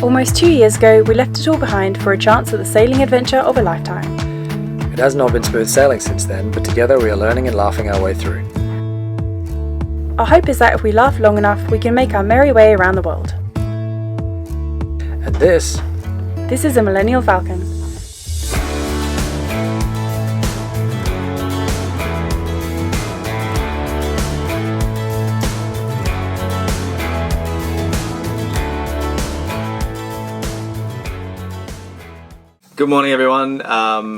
Almost 2 years ago, we left it all behind for a chance at the sailing adventure of a lifetime. It has not been smooth sailing since then, but together we are learning and laughing our way through. Our hope is that if we laugh long enough, we can make our merry way around the world. And this is a Millennial Falcon. Good morning everyone,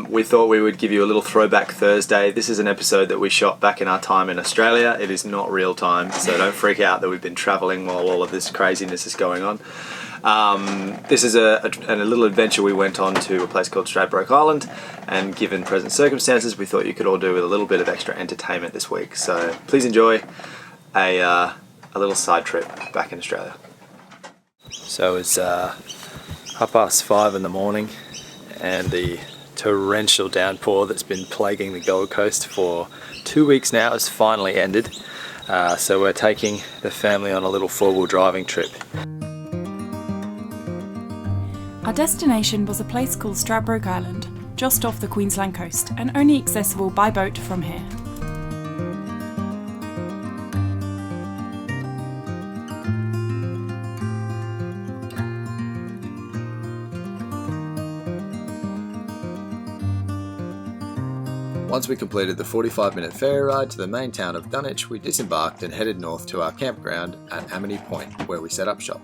we thought we would give you a little throwback Thursday. This is an episode that we shot back in our time in Australia. It is not real time, so don't freak out that we've been travelling while all of this craziness is going on. This is a little adventure we went on to a place called Stradbroke Island, and given present circumstances we thought you could all do with a little bit of extra entertainment this week. So please enjoy a little side trip back in Australia. So it's 5:30 in the morning, and the torrential downpour that's been plaguing the Gold Coast for 2 weeks now has finally ended. So we're taking the family on a little four-wheel driving trip. Our destination was a place called Stradbroke Island, just off the Queensland coast and only accessible by boat from here. Once we completed the 45-minute ferry ride to the main town of Dunwich, we disembarked and headed north to our campground at Amity Point, where we set up shop.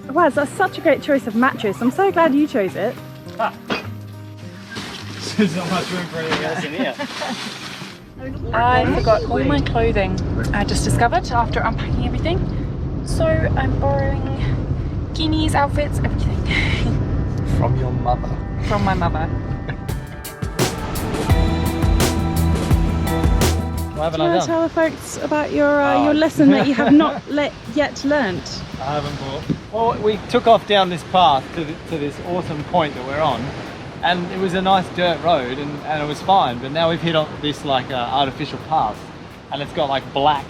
Wow, that's such a great choice of mattress. I'm so glad you chose it. There's not much room for anything else in here. I forgot all my clothing, I just discovered after unpacking everything. So I'm borrowing guineas, outfits, everything. From your mother. From my mother. What haven't Do you I want to done? tell the folks about your lesson that you have not yet learnt? I haven't bought. Well, we took off down this path to this awesome point that we're on, and it was a nice dirt road, and it was fine. But now we've hit on this like artificial path, and it's got like black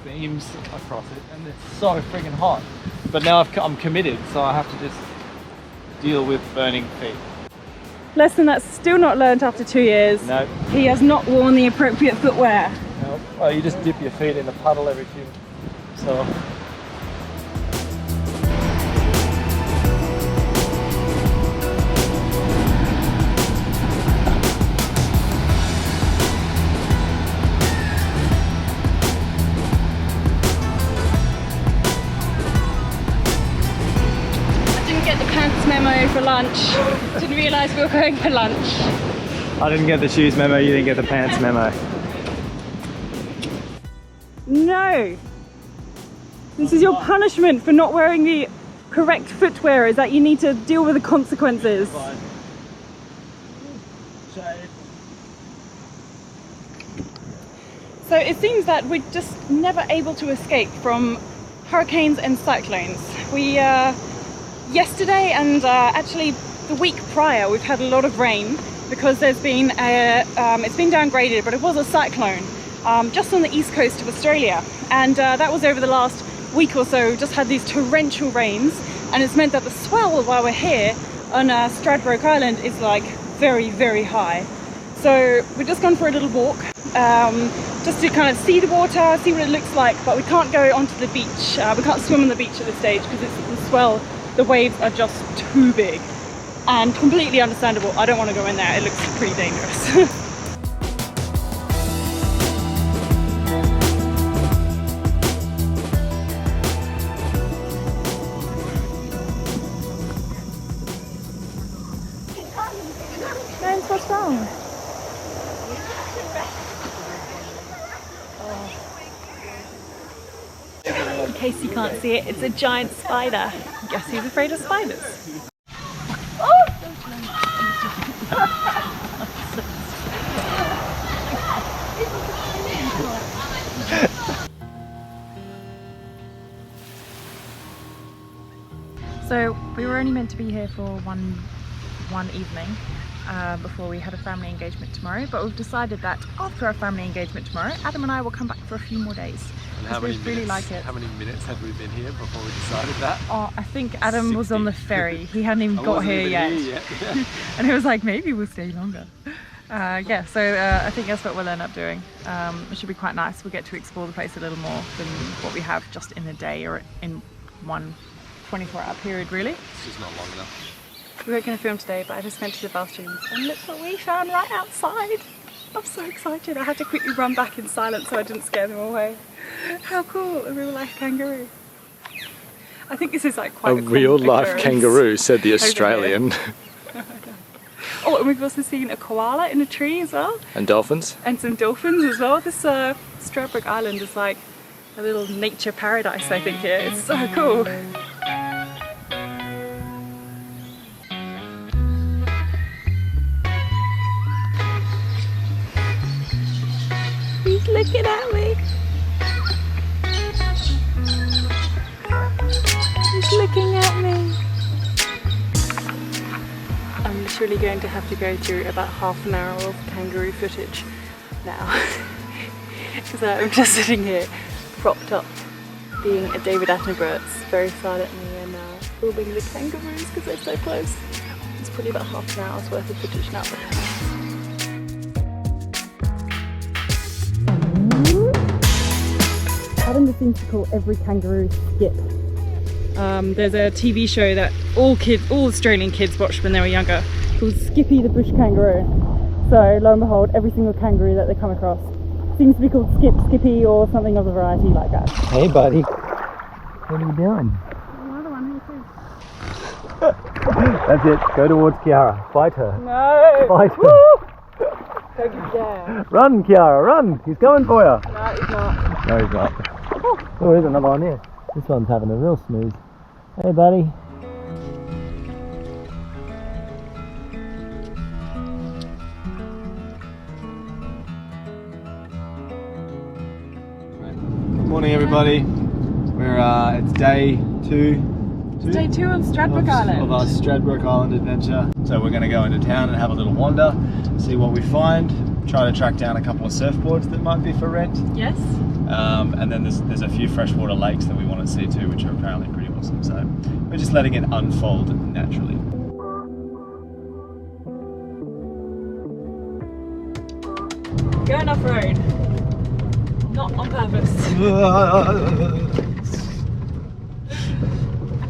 beams across it, and it's so friggin' hot. But now I'm committed, so I have to just deal with burning feet. Lesson that's still not learnt after 2 years. Nope. He has not worn the appropriate footwear. Nope. Oh, you just dip your feet in the puddle every few. So. Memo for lunch. Didn't realise we were going for lunch. I didn't get the shoes memo, you didn't get the pants memo. No! This is your punishment for not wearing the correct footwear, is that you need to deal with the consequences. Fine. So it seems that we're just never able to escape from hurricanes and cyclones. Yesterday and actually the week prior we've had a lot of rain because there's been it's been downgraded, but it was a cyclone just on the east coast of Australia, and that was over the last week or so. Just had these torrential rains, and it's meant that the swell while we're here on Stradbroke Island is like very, very high. So we've just gone for a little walk just to kind of see the water, see what it looks like, but we can't go onto the beach. We can't swim on the beach at this stage because it's the swell. The waves are just too big, and completely understandable. I don't want to go in there, it looks pretty dangerous. James, what's wrong? In case you can't see it, it's a giant spider. Guess who's afraid of spiders? Oh! So we were only meant to be here for one evening, before we had a family engagement tomorrow, but we've decided that after our family engagement tomorrow, Adam and I will come back for a few more days. And how many really like it. How many minutes had we been here before we decided that? Oh, I think Adam was on the ferry. He hadn't even got here yet. Yeah. And he was like, maybe we'll stay longer. Yeah, so I think that's what we'll end up doing. It should be quite nice. We'll get to explore the place a little more than what we have just in a day or in one 24-hour period, really. It's just not long enough. We weren't going to film today, but I just went to the bathrooms and look what we found right outside. I'm so excited. I had to quickly run back in silence so I didn't scare them away. How cool, a real life kangaroo. I think this is like quite a real life kangaroo, said the Australian. Oh, and we've also seen a koala in a tree as well. And dolphins. And some dolphins as well. This Stradbroke Island is like a little nature paradise, I think here. It's so cool. He's looking at me. He's looking at me. I'm literally going to have to go through about half an hour of kangaroo footage now. Because I'm just sitting here propped up being a David Attenborough very silently and filming the kangaroos because they're so close. It's probably about half an hour's worth of footage now. Adam just seems to call every kangaroo Skip. There's a TV show that all Australian kids watched when they were younger called Skippy the Bush Kangaroo. So lo and behold, every single kangaroo that they come across seems to be called Skip, Skippy or something of a variety like that. Hey buddy, what are you doing? Another one, That's it, go towards Khiara, fight her. No! Fight her. Woo! Don't you dare. Run Khiara, run, he's going for you. No, he's not. No, he's not. Oh, there's another one here. This one's having a real snooze. Hey buddy. Good morning, everybody. We're it's day two. Day 2 on Stradbroke Island. Of our Stradbroke Island adventure. So we're going to go into town and have a little wander, see what we find, try to track down a couple of surfboards that might be for rent. Yes. And then there's a few freshwater lakes that we want to see too, which are apparently pretty awesome. So we're just letting it unfold naturally. Going off-road. Not on purpose.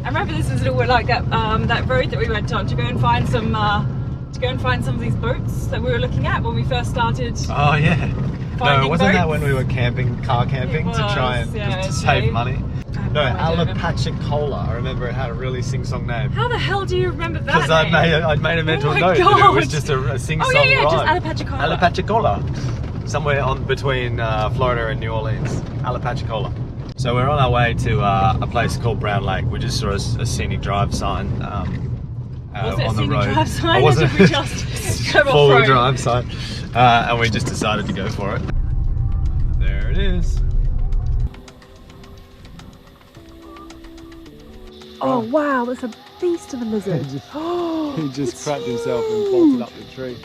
I remember this was a little like that road that we went on to go and find some of these boats that we were looking at when we first started. Oh yeah. No, wasn't that when boats? we were car camping to try and to save money? No, Alapachicola. I remember it had a really sing-song name. How the hell do you remember that? Because I'd made a mental note that it was just a sing-song rhyme. Just Alapachicola. Alapachicola. Somewhere between Florida and New Orleans. Alapachicola. So we're on our way to a place called Brown Lake. We just saw a scenic drive sign Was it on a the scenic road. drive sign or did we just go four-wheel off-road? drive sign. And we just decided to go for it. There it is. Oh wow, that's a beast of a lizard. He just crapped himself and bolted up the tree.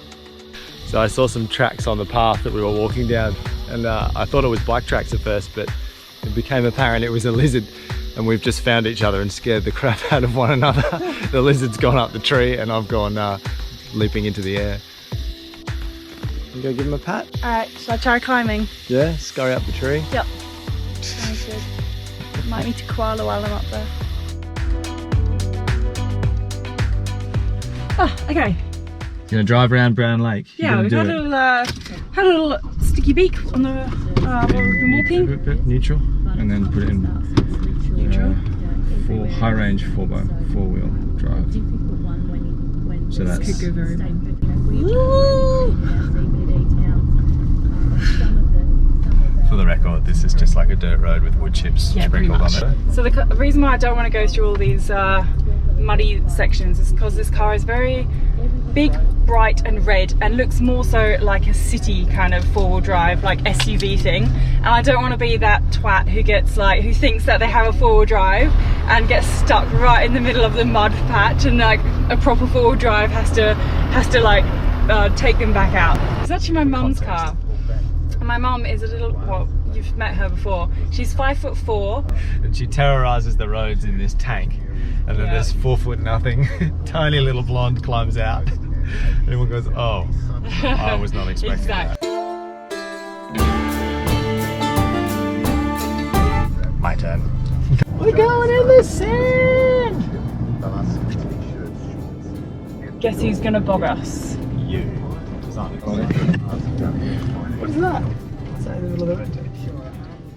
So I saw some tracks on the path that we were walking down, and I thought it was bike tracks at first, but it became apparent it was a lizard, and we've just found each other and scared the crap out of one another. The lizard's gone up the tree and I've gone leaping into the air. You go give him a pat? Alright, shall I try climbing? Yeah, scurry up the tree. Yep. Sounds good. Might need to koala while I'm up there. Oh, okay. You're gonna drive around Brown Lake. Yeah, we've had a little sticky beak on the while we've been walking. Neutral, and then put it in Neutral. high range four-wheel drive. So that's This could go very well. For the record, this is just like a dirt road with wood chips sprinkled on it. So the reason why I don't want to go through all these muddy sections is because this car is very big, bright and red and looks more so like a city kind of four-wheel drive, like SUV thing. And I don't want to be that twat who thinks that they have a four-wheel drive and gets stuck right in the middle of the mud patch, and like a proper four-wheel drive has to like take them back out. It's actually my mum's car. And my mum is a little, well, you've met her before. She's 5'4". And she terrorizes the roads in this tank. And then this 4 foot nothing, tiny little blonde climbs out. Everyone goes, oh, I was not expecting that. My turn. We're going in the sand! Guess who's gonna bog us? You. What is that? Is that in the middle of the...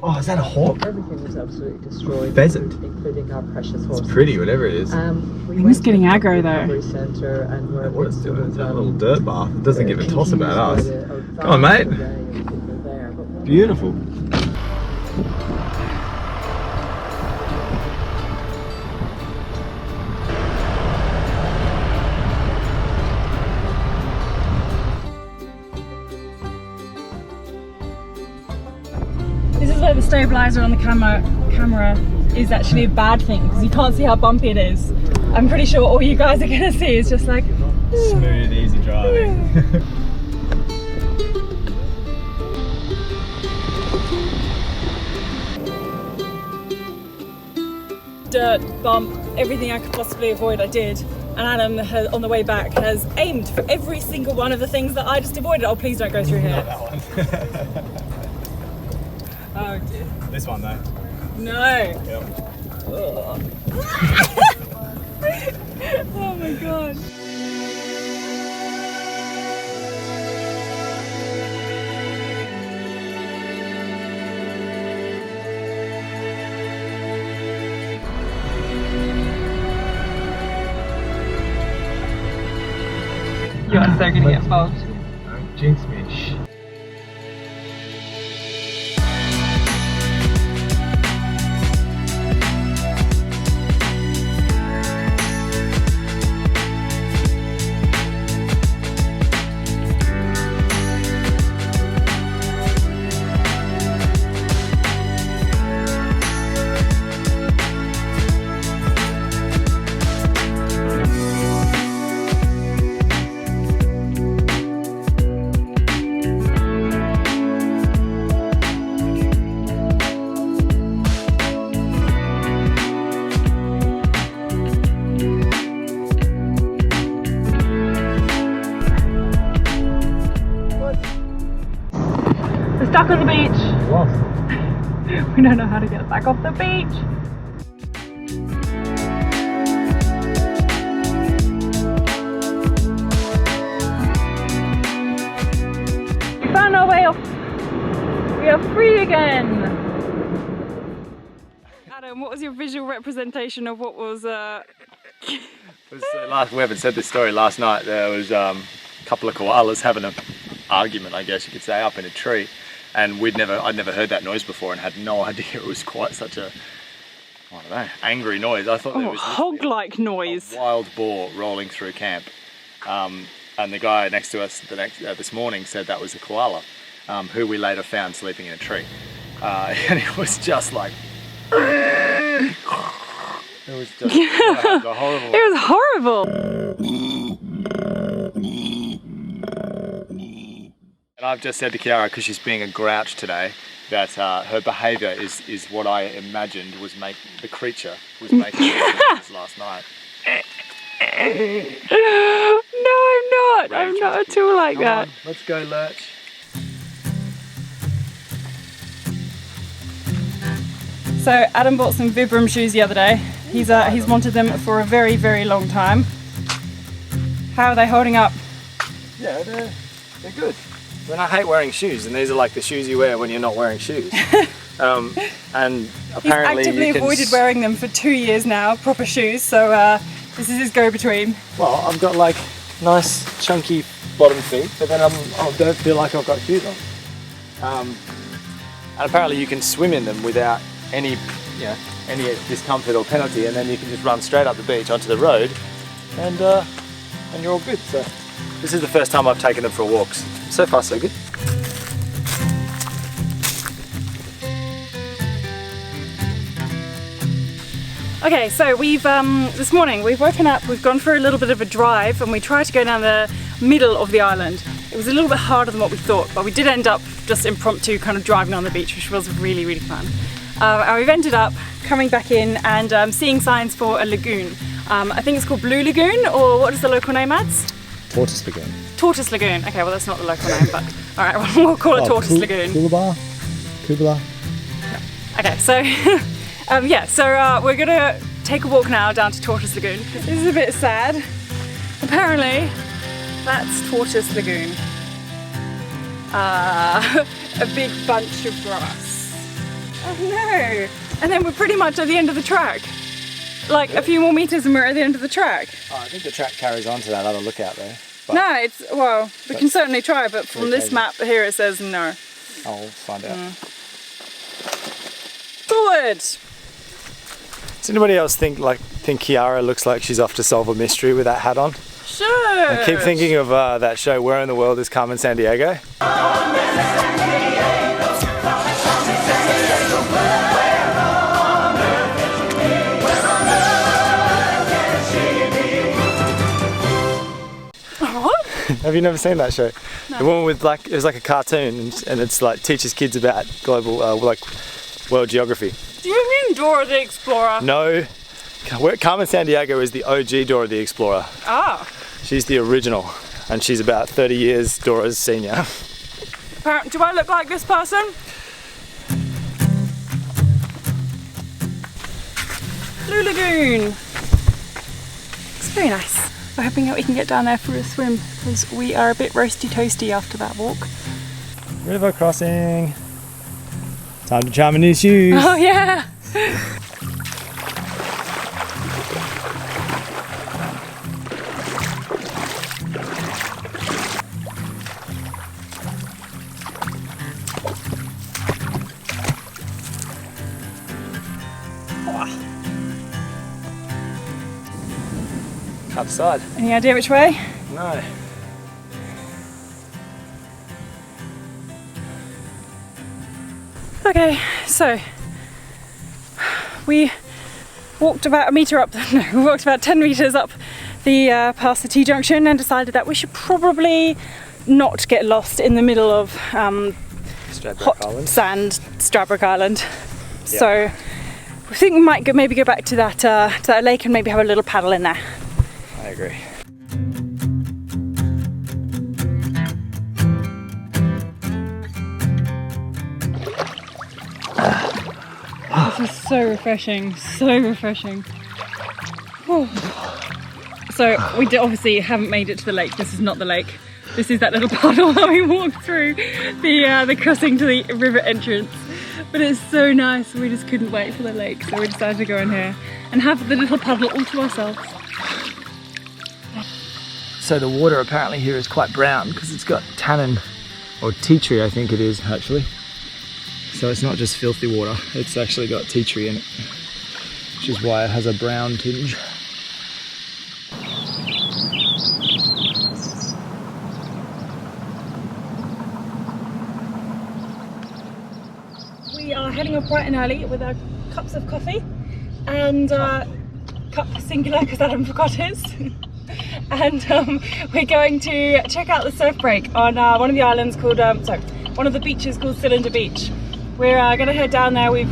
Oh, is that a hawk? Everything was absolutely destroyed, Pheasant. including our precious horse. It's pretty, whatever it is. He was getting aggro though. Center and were What it's doing, it's a little dirt bath. It doesn't give a toss about us. Come on, mate. Beautiful. This is where the stabilizer on the camera is actually a bad thing because you can't see how bumpy it is. I'm pretty sure all you guys are gonna see is just like smooth, easy driving. dirt, bump, everything I could possibly avoid I did. And Adam has, on the way back, has aimed for every single one of the things that I just avoided. Oh, please don't go through here. Not that one. Oh dear. This one though. No. Yep. Oh my god. You are so gonna get bogged. Don't jinx me. Shh. Stuck on the beach. What? We don't know how to get back off the beach. We found our way off. We are free again. Adam, what was your visual representation of what was We haven't said this story. Last night there was a couple of koalas having an argument, I guess you could say, up in a tree. And I'd never heard that noise before and had no idea it was quite such a, I don't know, angry noise. I thought it was hog-like noise. A wild boar rolling through camp. And the guy next to us this morning said that was a koala, who we later found sleeping in a tree. And it was just like, it was just horrible. It was horrible. And I've just said to Khiara, because she's being a grouch today, that her behaviour is what I imagined was the creature was making last night. No, I'm not. I'm not at all like that. Come on, let's go, Lurch. So Adam bought some Vibram shoes the other day. He's wanted them for a very, very long time. How are they holding up? Yeah, they're good. I mean, I hate wearing shoes, and these are like the shoes you wear when you're not wearing shoes. And apparently he's actively avoided wearing them for 2 years now, proper shoes, so this is his go-between. Well, I've got like nice chunky bottom feet, but then I don't feel like I've got shoes on. And apparently you can swim in them without any discomfort or penalty, and then you can just run straight up the beach onto the road, and you're all good. So this is the first time I've taken them for walks. So far, so good. Okay, so we've this morning we've woken up, we've gone for a little bit of a drive, and we tried to go down the middle of the island. It was a little bit harder than what we thought, but we did end up just impromptu kind of driving on the beach, which was really, really fun. And we've ended up coming back in and seeing signs for a lagoon. I think it's called Blue Lagoon, or what is the local name, Ads? Tortoise Lagoon. Tortoise Lagoon. Okay, well that's not the local name, but all right, we'll call it Tortoise Lagoon. Kubla. Okay, so yeah, so we're gonna take a walk now down to Tortoise Lagoon. This is a bit sad. Apparently, that's Tortoise Lagoon. A big bunch of grass. Oh no! And then we're pretty much at the end of the track. Like a few more meters and we're at the end of the track. Oh, I think the track carries on to that other lookout there. But no, it's, well, we can certainly try, but from this map here it says no. I'll find out. Forward! Does anybody else think Khiara looks like she's off to solve a mystery with that hat on? Sure! I keep thinking of that show, Where in the World is Carmen Sandiego? What? Have you never seen that show? No. The one with it was like a cartoon, and it's like teaches kids about global, world geography. Do you mean Dora the Explorer? No, Carmen Sandiego is the OG Dora the Explorer. Ah. She's the original, and she's about 30 years Dora's senior. Do I look like this person? Blue Lagoon. It's very nice. We're hoping that we can get down there for a swim because we are a bit roasty toasty after that walk. River crossing. Time to charm in new shoes. Oh yeah! Other side. Any idea which way? No. Okay, so we walked about a metre up, no, we walked about 10 metres up the past the T-junction and decided that we should probably not get lost in the middle of Stradbroke Island. sand, Stradbroke Island. Yep. So we think we might maybe go back to that lake and maybe have a little paddle in there. I agree. This is so refreshing, so refreshing. Whew. So we obviously haven't made it to the lake. This is not the lake. This is that little puddle that we walked through the crossing to the river entrance. But it's so nice. We just couldn't wait for the lake, so we decided to go in here and have the little puddle all to ourselves. So the water apparently here is quite brown because it's got tannin, or tea tree I think it is actually. So it's not just filthy water, it's actually got tea tree in it, which is why it has a brown tinge. We are heading off bright and early with our cups of coffee and cup singular because Adam forgot his. And we're going to check out the surf break on one of the islands called, one of the beaches called Cylinder Beach. We're going to head down there. We've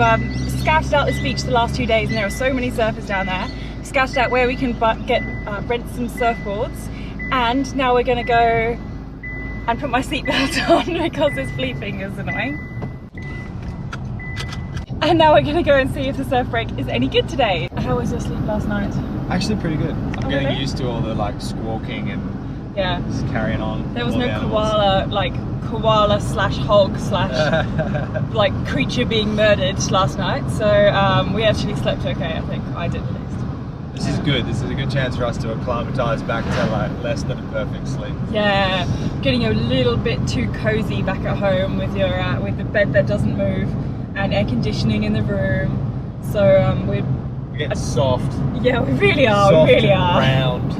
scouted out this beach the last 2 days and there are so many surfers down there. Scouted out where we can rent some surfboards, and now we're going to go and put my seatbelt on because this fleeping is annoying. And now we're going to go and see if the surf break is any good today. How was your sleep last night? Actually pretty good. I'm getting really? used to all the squawking and Yeah. just carrying on. There was all no the animals. koala slash hog slash creature being murdered last night. So we actually slept okay, I think. I did at least. This is good. This is a good chance for us to acclimatise back to less than a perfect sleep. Yeah, getting a little bit too cozy back at home with your with the bed that doesn't move and air conditioning in the room. So we're getting soft. Yeah, we really are. Soft We really and are. round.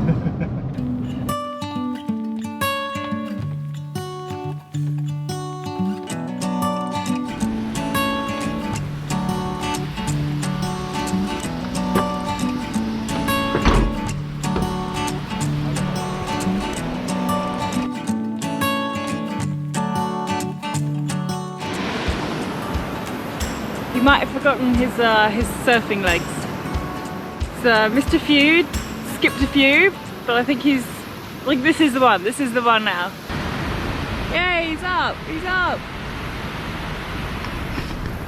He might have forgotten his surfing legs. So Mr. Feud skipped a few, but I think he's like, this is the one. This is the one now. Yeah, he's up. He's up.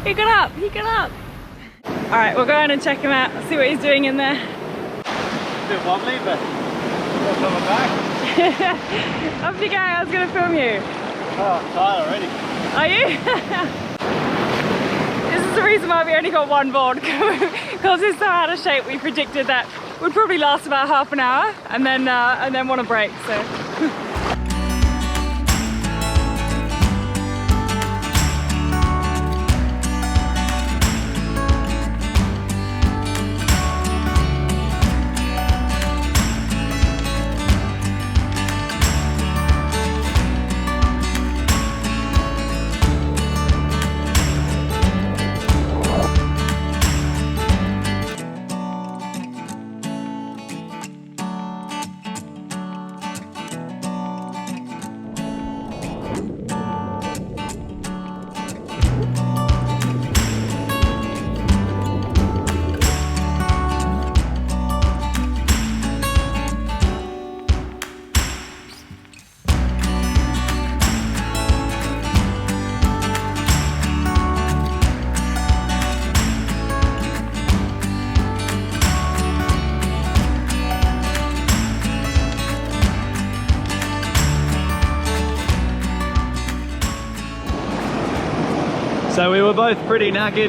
He got up. He got up. All right, we'll go on and check him out. See what he's doing in there. A bit wobbly, but we're coming back. Off you go. I was going to film you. Oh, I'm tired already. Are you? This is the reason why we only got one board, because it's so out of shape. We predicted that would probably last about half an hour and then want a break. So. So we were both pretty knackered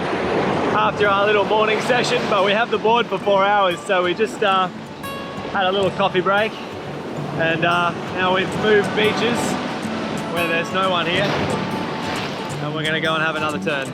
after our little morning session, but we have the board for 4 hours, so we just had a little coffee break, and now we've moved beaches where there's no one here, and we're gonna go and have another turn.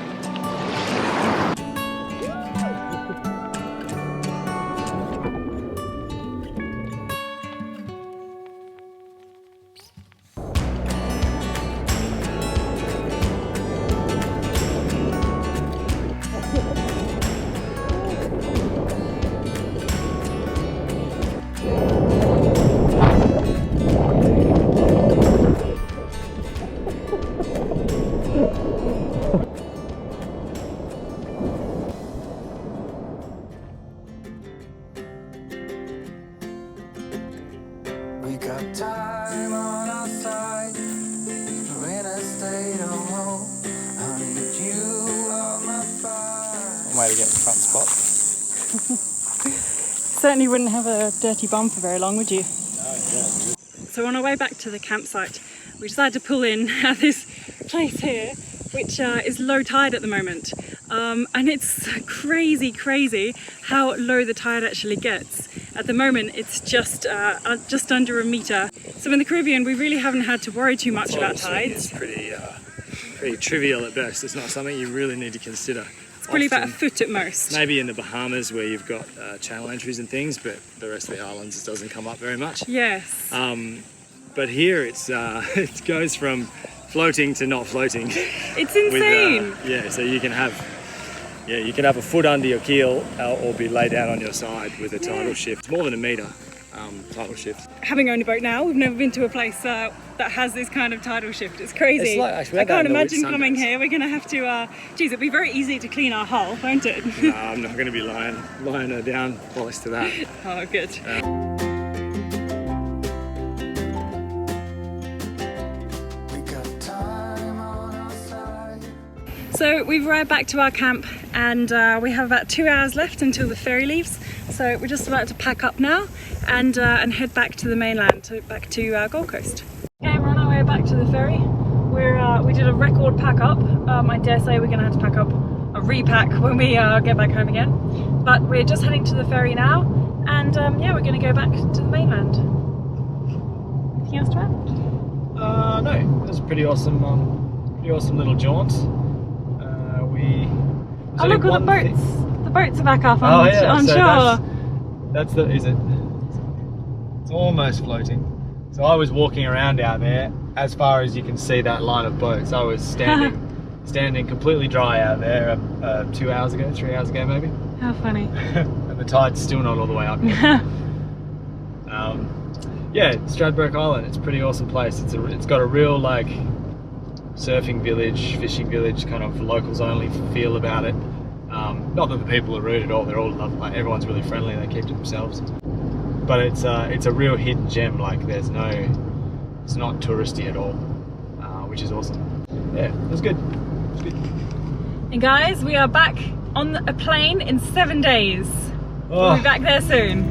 We got time on our side. We're in a state of home. I need you on my fire. One way to get the front spot. Certainly wouldn't have a dirty bum for very long, would you? Oh, yeah. So on our way back to the campsite, we decided to pull in at this place here, which is low tide at the moment. And it's crazy how low the tide actually gets. At the moment, it's just under a meter. So in the Caribbean, we really haven't had to worry too much about tides. It's pretty trivial at best. It's not something you really need to consider. It's probably about a foot at most. Maybe in the Bahamas where you've got channel entries and things, but the rest of the islands it doesn't come up very much. Yes. But here it's it goes from floating to not floating. It's insane. So you can have a foot under your keel or be laid down on your side with a tidal shift. It's more than a metre tidal shift. Having owned a boat now, we've never been to a place that has this kind of tidal shift. It's crazy. It's like, actually, I can't imagine coming here. We're going to have to, geez, it'd be very easy to clean our hull, won't it? No, I'm not going to be lying her down close to that. Oh, good. So we've arrived back to our camp, and we have about 2 hours left until the ferry leaves. So we're just about to pack up now and head back to the mainland, back to Gold Coast. Okay, we're on our way back to the ferry. We did a record pack up. I dare say we're going to have to pack up a repack when we get back home again. But we're just heading to the ferry now, and yeah, we're going to go back to the mainland. Anything else to add? No, it was a pretty awesome little jaunt. Oh, look, all the boats. The boats are back up on, on so shore. It's almost floating. So I was walking around out there as far as you can see that line of boats. I was standing completely dry out there 3 hours ago maybe. How funny. And the tide's still not all the way up yet. Yeah, Stradbroke Island, it's a pretty awesome place. It's got a real like surfing village, fishing village, kind of locals only feel about it. Not that the people are rude at all, they're all lovely, like, everyone's really friendly, they keep to themselves. But it's a real hidden gem, like it's not touristy at all, which is awesome. Yeah, it was good. It was good. And guys, we are back on a plane in 7 days. Oh. We'll be back there soon.